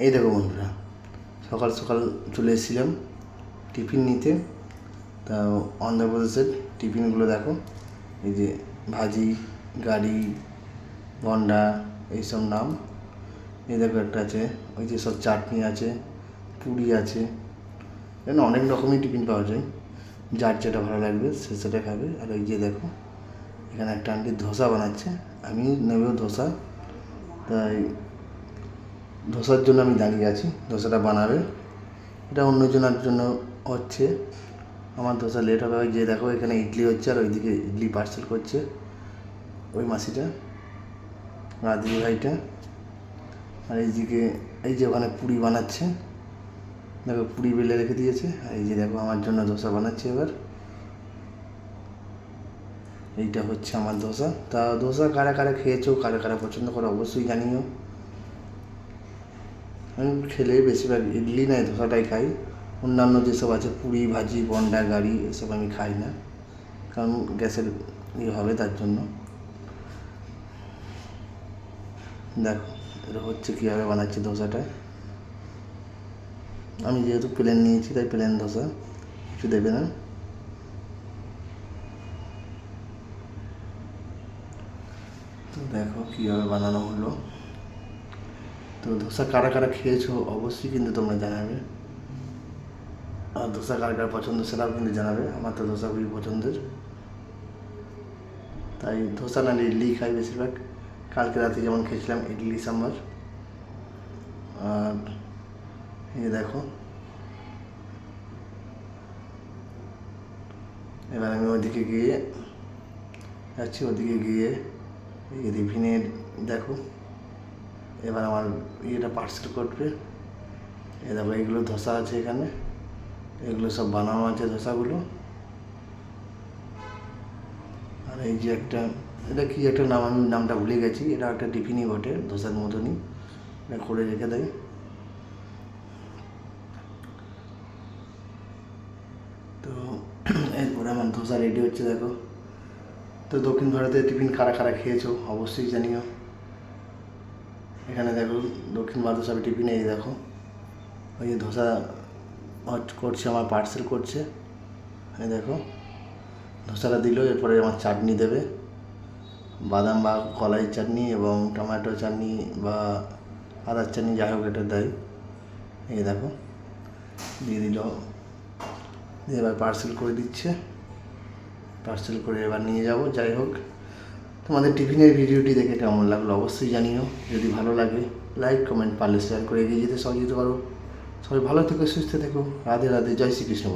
এই দেখো বন্ধুরা, সকাল সকাল চলে এসেছিলাম টিফিন নিতে। তা অন্ধ্রপ্রদেশের টিফিনগুলো দেখো, এই যে ভাজি, গাড়ি, বন্ডা, এইসব নাম। এই দেখো একটা আছে, ওই যে সব চাটনি আছে, পুরি আছে। এখানে অনেক রকমই টিফিন পাওয়া যায়, যার যেটা ভালো লাগবে সে সেটা খাবে। আর এই যে দেখো, এখানে একটা আন্টি ধোসা বানাচ্ছে, আমি নেবো ধোসা। তাই ধোসার জন্য আমি দাঁড়িয়ে আছি, ধোসাটা বানাবে। এটা অন্যজনের জন্য হচ্ছে, আমার ধোসা লেট হবে। ওই যে দেখো, এখানে ইডলি হচ্ছে আর ওইদিকে ইডলি পার্সেল করছে ওই মাসিটা, আর দিদি ভাইটা। আর এইদিকে এই যে ওখানে পুরি বানাচ্ছে, দেখো পুরি বেলে রেখে দিয়েছে। আর এই যে দেখো আমার জন্য ধোসা বানাচ্ছে এবার। এইটা হচ্ছে আমার ধোসা। তা ধোসা কারা কারা খেয়েছো, কারা কারা পছন্দ করো অবশ্যই জানিও। আমি খেলে বেশিরভাগ ইডলি নয় ধোসাটাই খাই। অন্যান্য যেসব আছে পুরি, ভাজি, বন্ডা, গাড়ি, এসব আমি খাই না, কারণ গ্যাসের হবে তার জন্য। দেখো এটা হচ্ছে কীভাবে বানাচ্ছি ধোসাটা। আমি যেহেতু প্লেন নিয়েছি তাই প্লেন ধোসা, কিছু দেবে না। তো দেখো কীভাবে বানানো হলো। তো ধোসা কারা কারা খেয়েছো অবশ্যই কিন্তু তোমরা জানাবে, আর ধোসা কার কার পছন্দ সেটাও কিন্তু জানাবে। আমার তো ধোসা খুবই পছন্দের, তাই ধোসা না ইডলি খাই বেশিরভাগ। কালকে রাতে যেমন খেয়েছিলাম ইডলি সাম্বার। আর এই দেখো, এবার আমি ওইদিকে গিয়ে যাচ্ছি, ওদিকে গিয়ে এই টিফিনের দেখো, এবার আমার ইয়েটা পার্সেল করবে। এ দেখো এইগুলো ধোসা আছে এখানে, এগুলো সব বানানো আছে ধোসাগুলো। আর এই যে একটা, এটা কি একটা নাম, আমি নামটা ভুলে গেছি। এটা একটা টিফিনই বটে, ধোসার মতনই, এটা করে রেখে দেয়। তো এরপরে আমার ধোসা রেডি হচ্ছে দেখো। তো দক্ষিণ ভারতের টিফিন কারা কারা খেয়েছো অবশ্যই জানিও। এখানে দেখো দক্ষিণ ভারতের সব টিফিনে, এই দেখো ওই যে ধোসা করছে, আমার পার্সেল করছে। এই দেখো ধোসাটা দিল, এরপরে আমার চাটনি দেবে, বাদাম বা কলাই চাটনি এবং টমেটো চাটনি বা আদার চাটনি, যাই হোক এটা দেয়। এই দেখো দিয়ে দিল, এবার পার্সেল করে দিচ্ছে। পার্সেল করে এবার নিয়ে যাব। যাই হোক, তোমাদের টিফিনের ভিডিওটি দেখে কেমন লাগলো অবশ্যই জানিও। যদি ভালো লাগে লাইক, কমেন্ট, পারলে শেয়ার করে এগিয়ে যেতে সহযোগিতা করো। সবাই ভালো থেকো, সুস্থ থেকো। রাধে রাধে, জয় শ্রীকৃষ্ণ।